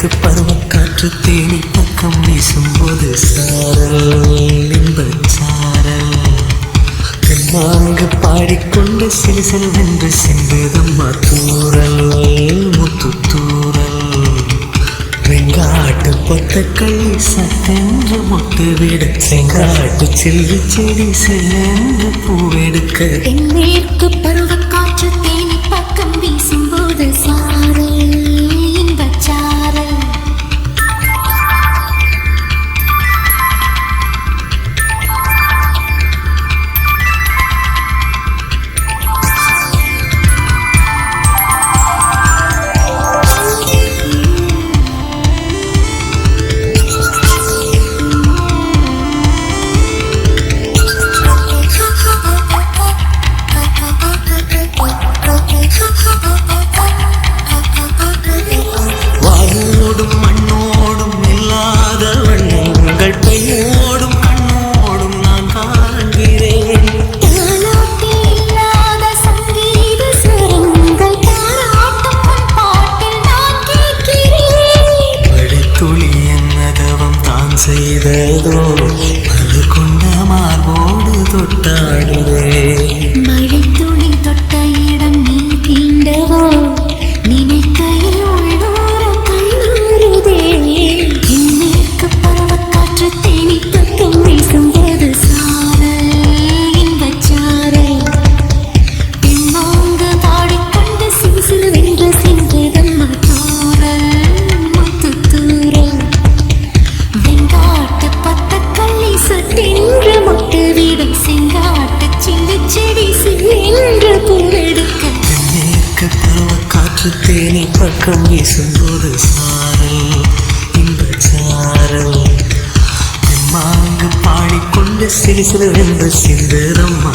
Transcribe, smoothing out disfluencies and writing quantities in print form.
தென்மேற்கு பருவக்காற்று தேனி பக்கம் வீசும்போது சாரல் இன்பச்சாரல் தென்மாங்கு பாடிக்கொண்டு சிறு செல்வென்று சென்றதம்மா தூரல் முத்து தூரல் வெங்காட்டு பொத்தக்கள் சத்தென்று மொட்டு விட செங்காட்டு செல்வி செடி செல்லென்று பூவெடுக்க தென்மேற்கு பருவக்காற்று தேனி பக்கம் வீசும்போது சாரல் இன்பச்சாரல் வானோடும் மண்ணோடும் இல்லாத வண்ணங்கள் பெய்யோடும் கண்ணோடும் நான் காண்கிறேன் தாலாட்டில் இல்லாத சங்கீத சுரங்கள் தாராட்டும் உன் பாட்டில் நான் கேட்கிறேன் மழைத்துளி என்னதவம் தான் செய்ததோ அது கொண்ட மார்போடு தொட்டாடுவேன் மழைத்துளி தொட்ட இடம் நீ தீண்டவோ நினைக்கையில் உள்ளூர கண்ணூருதே தென்மேற்கு பருவக்காற்று தேனி பக்கம் வீசும்போது சாரல் இன்பச்சாரல் தென்மாங்கு பாடிக்கொண்டு சிறுசிறுவென்று சென்றதம்மா தூரல் முத்து தூரல் வெங்காட்டு பத்தக்கள்ளி சட்டென்று மொட்டு வீடும் செங்காட்டு சின்ன செடி சென்று பூவெடுக்க தென்மேற்கு பருவக்காற்று தேனி பக்கம் வீசும்போது சாரல் இன்பச்சாரல் தென்மாங்கு பாடிக்கொண்டு சிறு சிறுவென்று சென்றதம்மா